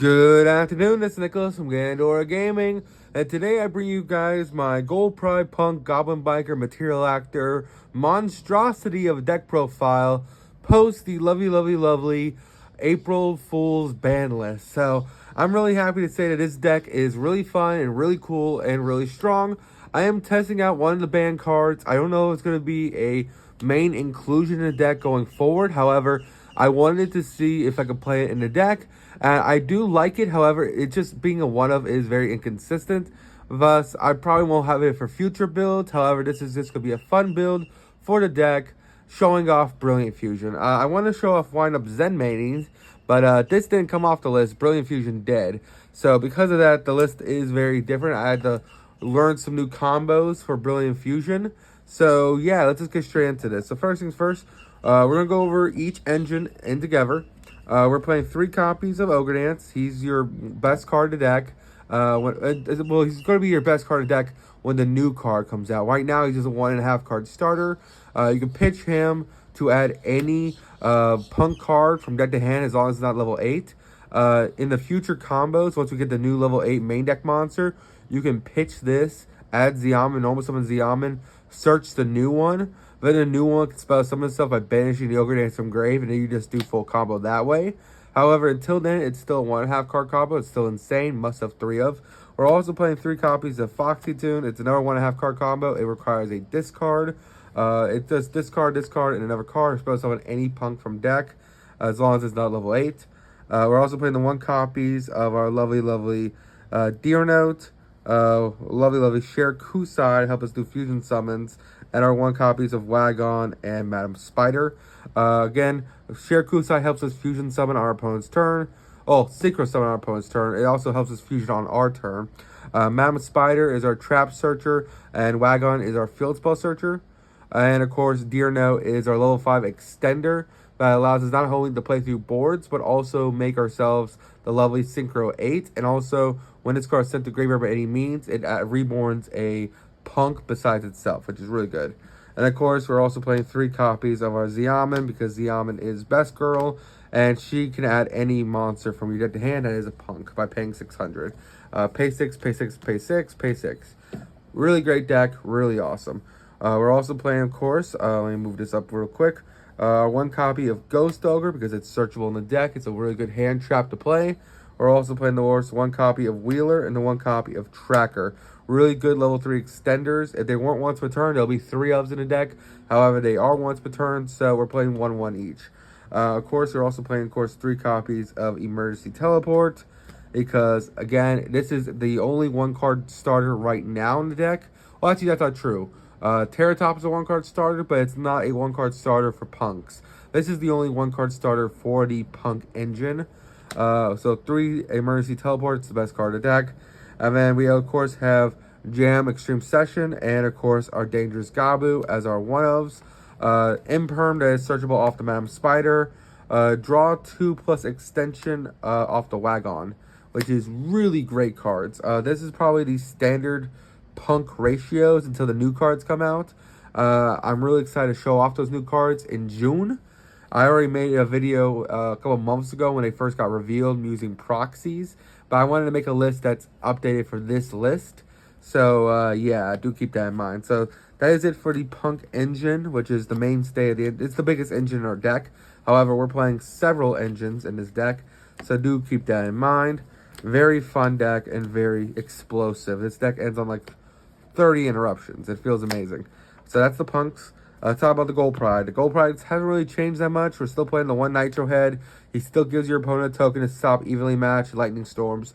Good afternoon, this is Nicholas from Gandora Gaming, and today I bring you guys my Gold Pride Punk Goblin Biker Material Actor monstrosity of a deck profile post the lovely April Fool's ban list. So I'm really happy to say that this deck is really fun and really cool and really strong. I am testing out one of the ban cards. I don't know if it's going to be a main inclusion in the deck going forward. However, I wanted to see if I could play it in the deck. I do like it, however, it just being a one-of is very inconsistent. Thus, I probably won't have it for future builds. However, this is just going to be a fun build for the deck, showing off Brilliant Fusion. I want to show off Wind Up Zen Maidens, but this didn't come off the list. Brilliant Fusion did. So because of that, the list is very different. I had to learn some new combos for Brilliant Fusion. So yeah, let's just get straight into this. So first things first, we're going to go over each engine in together. We're playing 3 copies of Ogre Dance. He's your best card to deck. Well, he's going to be your best card to deck when the new card comes out. Right now, he's just a 1.5 card starter. You can pitch him to add any punk card from deck to hand as long as it's not level 8. In the future combos, once we get the new level 8 main deck monster, you can pitch this, add Xiamen, normal summon Xiamen, search the new one. Then the new one can spell summon itself by banishing the Ogre Dance from grave, and then you just do full combo that way. However, until then, it's still a 1.5 card combo. It's still insane. Must have 3 of. We're also playing 3 copies of Foxy Tune. It's another 1.5 card combo. It requires a discard. It does discard, and another card. It's supposed to summon any punk from deck, as long as it's not level 8. We're also playing the 1 copies of our lovely Deer Note. Lovely Share Kusai help us do fusion summons, and our 1 copies of Wagon and Madam Spider. Again, Share Kusai helps us fusion summon our opponent's turn. Oh, synchro summon our opponent's turn. It also helps us fusion on our turn. Madam Spider is our trap searcher, and Wagon is our field spell searcher. And of course, Deer Note is our level 5 extender that allows us not only to play through boards, but also make ourselves the lovely Synchro 8. And also, when this card is sent to graveyard by any means, it reborns a punk besides itself, which is really good. And of course, we're also playing 3 copies of our Xiamen, because Xiamen is best girl, and she can add any monster from your deck to hand that is a punk by paying 600. Pay 6, pay 6, pay 6, pay 6. Really great deck, really awesome. We're also playing, of course, let me move this up real quick. 1 copy of Ghost Ogre, because it's searchable in the deck. It's a really good hand trap to play. We're also playing the worst 1 copy of Wheeler and the 1 copy of Tracker. Really good level 3 extenders. If they weren't once per turn, there'll be 3 ofs in the deck. However, they are once per turn, so we're playing 1/1 each. Of course, we're also playing, of course, 3 copies of Emergency Teleport, because, again, this is the only 1 card starter right now in the deck. Well, actually, that's not true. Terratop is a 1 card starter, but it's not a 1 card starter for punks. This is the only 1 card starter for the punk engine. So 3 Emergency Teleports, the best card to deck. And then we, of course, have Jam Extreme Session, and, of course, our Dangerous Gabu as our one-ofs. Imperm that is searchable off the Madam Spider. Draw 2 plus extension off the Wagon, which is really great cards. This is probably the standard punk ratios until the new cards come out. I'm really excited to show off those new cards in June. I already made a video a couple months ago when they first got revealed using proxies, but I wanted to make a list that's updated for this list. So yeah, do keep that in mind. So that is it for the Punk engine, which is the mainstay of it's the biggest engine in our deck. However, we're playing several engines in this deck, so do keep that in mind. Very fun deck and very explosive. This deck ends on like 30 interruptions. It feels amazing. So that's the Punks. Talk about the Gold Pride. The Gold Pride hasn't really changed that much. We're still playing the 1 Nitro Head. He still gives your opponent a token to stop evenly matched Lightning Storms.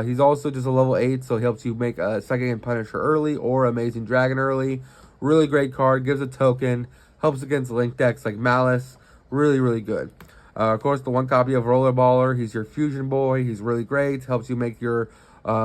He's also just a level 8, so he helps you make a second Punisher early or Amazing Dragon early. Really great card. Gives a token. Helps against link decks like Malice. Really good. Of course, the 1 copy of Rollerballer. He's your fusion boy. He's really great. Helps you make your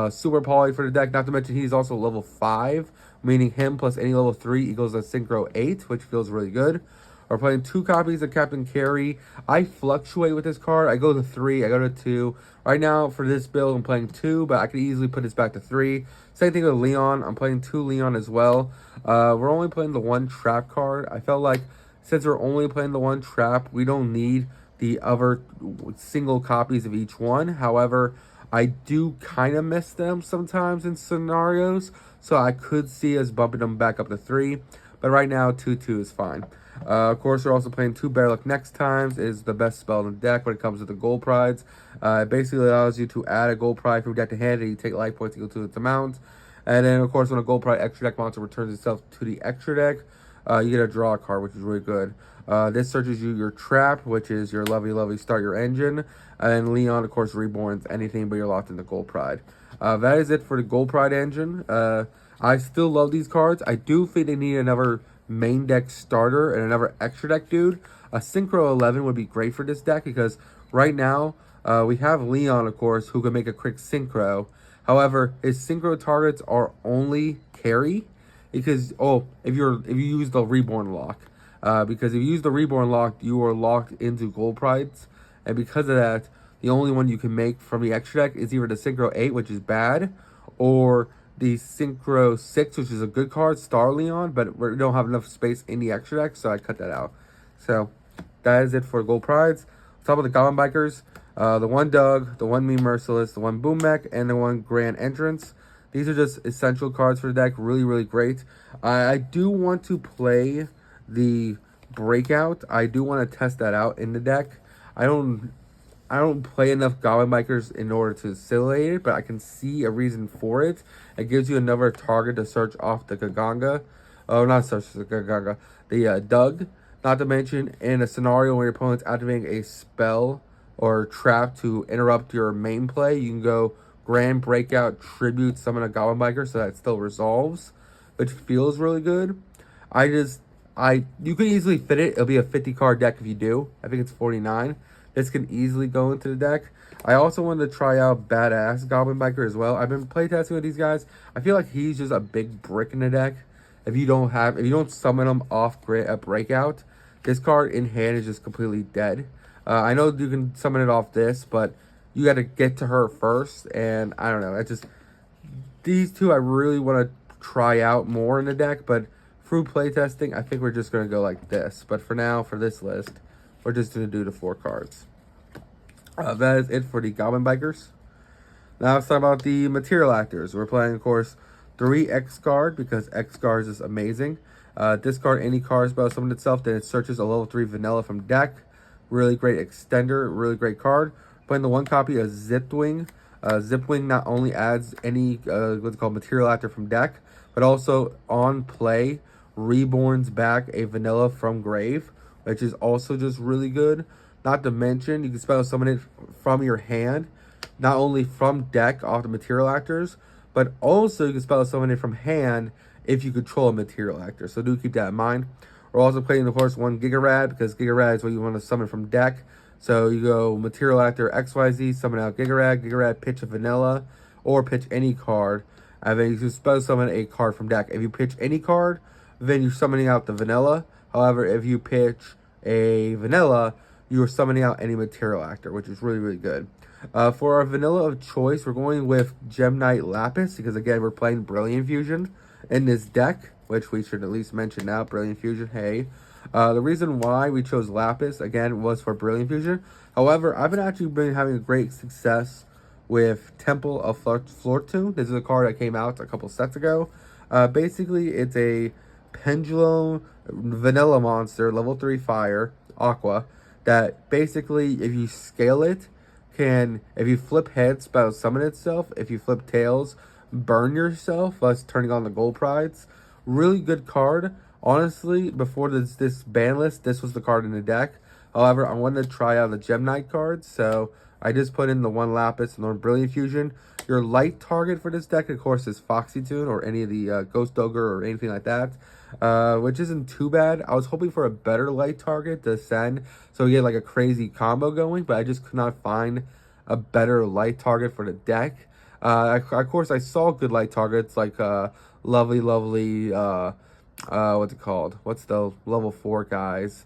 super poly for the deck. Not to mention he's also level 5, meaning him plus any level 3 equals a Synchro 8, which feels really good. We're playing 2 copies of Captain Carey. I fluctuate with this card. I go to 3, I go to 2. Right now, for this build, I'm playing 2, but I could easily put this back to 3. Same thing with Leon. I'm playing 2 Leon as well. We're only playing the 1 trap card. I felt like since we're only playing the 1 trap, we don't need the other single copies of each one. However, I do kind of miss them sometimes in scenarios, so I could see us bumping them back up to 3. But right now, 2/2 is fine. Of course, we're also playing 2 Bear Luck Next Times is the best spell in the deck when it comes to the gold prides. It basically allows you to add a gold pride from deck to hand, and you take life points equal to its amount. And then, of course, when a gold pride extra deck monster returns itself to the extra deck, you get a draw card, which is really good. This searches you your trap, which is your lovely start your engine. And Leon, of course, reborns anything, but you're locked in the gold pride. That is it for the gold pride engine. I still love these cards. I do think they need another main deck starter and another extra deck dude. A Synchro 11 would be great for this deck because right now we have Leon, of course, who can make a quick Synchro. However, his Synchro targets are only carry because if you use the Reborn lock. Because if you use the Reborn lock, you are locked into gold prides, and because of that, the only one you can make from the extra deck is either the Synchro 8, which is bad, or the Synchro 6, which is a good card, Star Leon, but we don't have enough space in the extra deck, so I cut that out. So, that is it for gold prides. Let's talk about the Goblin Bikers. The one Doug, the one Me Merciless, the one Boom Mech, and the one Grand Entrance. These are just essential cards for the deck. Really great. I do want to play the Breakout. I do want to test that out in the deck. I don't play enough Goblin Bikers in order to simulate it, but I can see a reason for it. It gives you another target to search off the Gaganga. Oh, not search the Gaganga. The Doug. Not to mention, in a scenario where your opponent's activating a spell or trap to interrupt your main play, you can go Grand Breakout, Tribute, summon a Goblin Biker so that it still resolves, which feels really good. You could easily fit it. It'll be a 50 card deck if you do. I think it's 49. This can easily go into the deck. I also wanted to try out Badass Goblin Biker as well. I've been playtesting with these guys. I feel like he's just a big brick in the deck. If you don't summon him off Breakout, this card in hand is just completely dead. I know you can summon it off this, but you got to get to her first. And I don't know. These two I really want to try out more in the deck, but through playtesting, I think we're just going to go like this. But for now, for this list, we're just going to do the 4 cards. That is it for the Goblin Bikers. Now let's talk about the Material Actors. We're playing, of course, 3 X-Guard because X-Guard is amazing. Discard any card spell summon itself, then it searches a level 3 vanilla from deck. Really great extender, really great card. Playing the 1 copy of Zipwing. Zipwing not only adds any what's called Material Actor from deck, but also on play reborns back a vanilla from grave, which is also just really good. Not to mention, you can spell summon it from your hand, not only from deck off the Material Actors, but also you can spell summon it from hand if you control a Material Actor. So do keep that in mind. We're also playing, of course, 1 Gigarad, because Gigarad is what you want to summon from deck. So you go Material Actor XYZ, summon out Gigarad. Gigarad, pitch a vanilla, or pitch any card. And then you can spell summon a card from deck. If you pitch any card, then you're summoning out the vanilla. However, if you pitch a vanilla, you're summoning out any Material Actor, which is really good. For our vanilla of choice, we're going with Gem Knight Lapis, because again, we're playing Brilliant Fusion in this deck, which we should at least mention now. Brilliant Fusion, hey. The reason why we chose Lapis, again, was for Brilliant Fusion. However, I've been having a great success with Temple of Fortune. This is a card that came out a couple sets ago. Basically, it's a Pendulum vanilla monster, level 3 fire, aqua, that basically, if you scale it, if you flip heads, spell summon itself. If you flip tails, burn yourself, thus turning on the gold prides. Really good card. Honestly, before this ban list, this was the card in the deck. However, I wanted to try out the Gem Knight cards, so I just put in the 1 Lapis and the Brilliant Fusion. Your light target for this deck, of course, is Foxy Toon or any of the Ghost Ogre or anything like that, which isn't too bad. I was hoping for a better light target to send, so we get like a crazy combo going, but I just could not find a better light target for the deck. Of course, I saw good light targets like lovely, what's it called? What's the level 4 guys?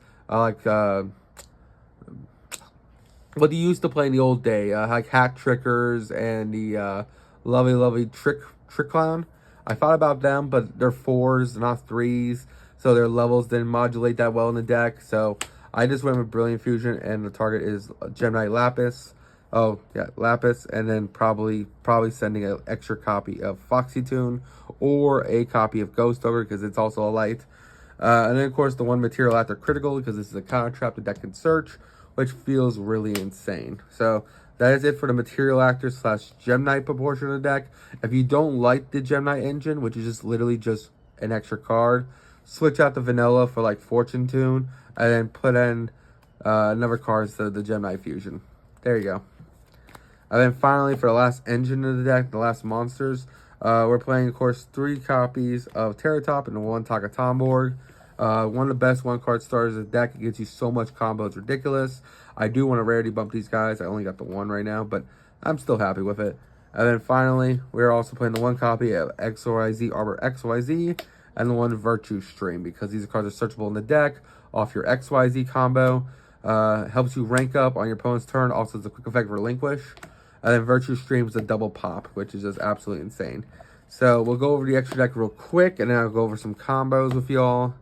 What you used to play in the old day, like Hat Trickers and the lovely Trick Clown. I thought about them, but they're 4s, not 3s, so their levels didn't modulate that well in the deck. So I just went with Brilliant Fusion, and the target is Gem Knight Lapis. Oh yeah, Lapis, and then probably sending an extra copy of Foxy Tune or a copy of Ghost Ogre because it's also a light. And then of course the one material after critical because this is a counter trap the deck can search, which feels really insane. So that is it for the material actor slash Gem Knight proportion of the deck. If you don't like the Gem Knight engine, which is just literally just an extra card, switch out the vanilla for like Fortune Tune, and then put in another card instead of the Gem Knight Fusion. There you go. And then finally, for the last engine of the deck, the last monsters, we're playing, of course, 3 copies of Terratop and 1 Takatomborg. One of the best one-card starters of the deck. It gives you so much combo, it's ridiculous. I do want to rarity bump these guys. I only got the 1 right now, but I'm still happy with it. And then finally, we're also playing the 1 copy of XYZ Arbor XYZ and the 1 Virtue Stream, because these cards are searchable in the deck off your XYZ combo. Helps you rank up on your opponent's turn. Also, it's a quick effect Relinquish. And then Virtue Stream is a double pop, which is just absolutely insane. So we'll go over the extra deck real quick, and then I'll go over some combos with y'all.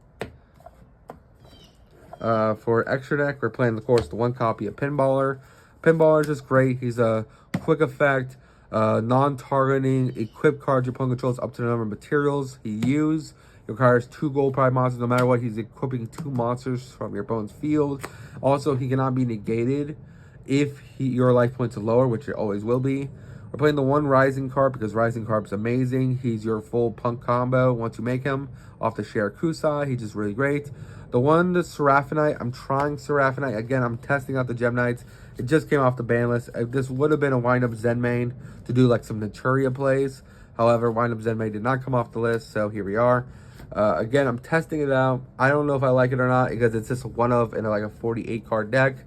For extra deck, we're playing, of course, the 1 copy of Pinballer. Pinballer is just great. He's a quick effect, non-targeting, equip cards your opponent controls up to the number of materials he uses. He requires 2 gold pride monsters. No matter what, he's equipping 2 monsters from your opponent's field. Also, he cannot be negated if your life points are lower, which it always will be. We're playing the 1 Rising card because Rising card is amazing. He's your full punk combo once you make him off the Share Kusai. He's just really great. The 1, the Seraphinite, I'm trying Seraphinite. Again, I'm testing out the Gem Knights. It just came off the ban list. This would have been a wind-up Zen main to do like some Naturia plays. However, wind-up Zen main did not come off the list, so here we are. Again, I'm testing it out. I don't know if I like it or not because it's just one of in like a 48 card deck.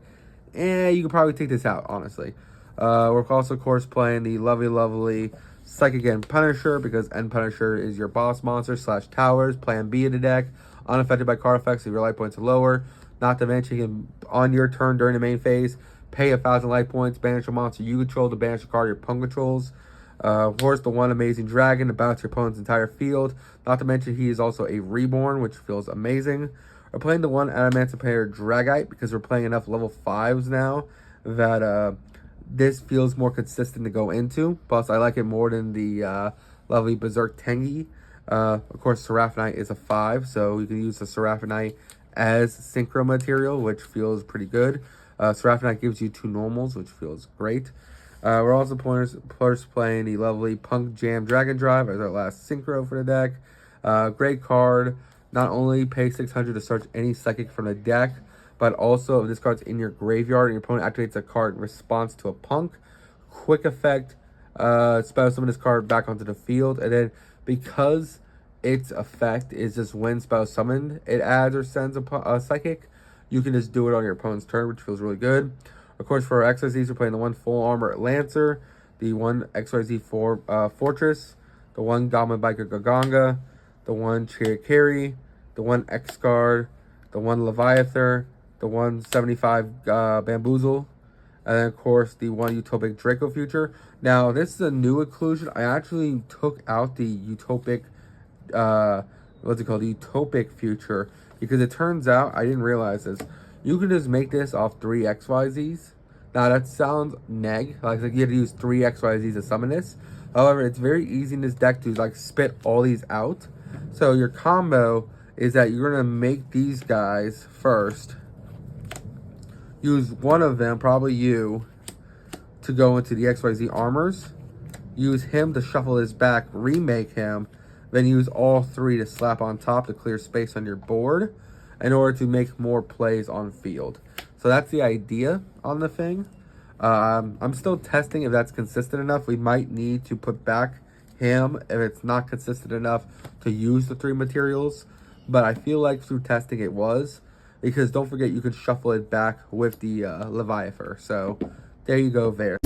You could probably take this out, honestly. We're also, of course, playing the lovely Psychic End Punisher because End Punisher is your boss monster slash towers. Plan B in the deck. Unaffected by card effects if your life points are lower. Not to mention, you can, on your turn during the main phase, pay 1,000 life points, banish a monster you control to banish a card your opponent controls. Of course, the 1 Amazing Dragon to bounce your opponent's entire field. Not to mention, he is also a reborn, which feels amazing. We're playing the 1 Adamantipator Dragite because we're playing enough level 5s now that this feels more consistent to go into. Plus, I like it more than the lovely Berserk Tengi. Of course, Seraphinite is a 5, so you can use the Seraphinite as synchro material, which feels pretty good. Seraphinite gives you 2 normals, which feels great. We're also playing the lovely Punk Jam Dragon Drive as our last synchro for the deck. Great card. Not only pay 600 to search any psychic from the deck, but also if this card's in your graveyard and your opponent activates a card in response to a punk, quick effect, spell summon this card back onto the field. And then because its effect is just when spell summoned, it adds or sends a psychic, you can just do it on your opponent's turn, which feels really good. Of course, for our XYZs, we're playing the 1 Full Armor Lancer, the 1 XYZ Fortress, the 1 Goblin Biker Gaganga, the 1 Chariot Carry, the 1 X Guard, the 1 Leviathan, the 175 Bamboozle, and then, of course, the 1 Utopic Draco Future. Now, this is a new inclusion. I actually took out the Utopic, what's it called, the Utopic Future, because it turns out, I didn't realize this, you can just make this off 3 XYZs. Now, that sounds neg, like you have to use 3 XYZs to summon this. However, it's very easy in this deck to like spit all these out. So your combo is that you're going to make these guys first. Use one of them, probably you, to go into the XYZ armors. Use him to shuffle his back, remake him. Then use all 3 to slap on top to clear space on your board in order to make more plays on field. So that's the idea on the thing. I'm still testing if that's consistent enough. We might need to put back him if it's not consistent enough to use the 3 materials. But I feel like through testing it was. Because don't forget, you can shuffle it back with the Leviathan. So there you go there.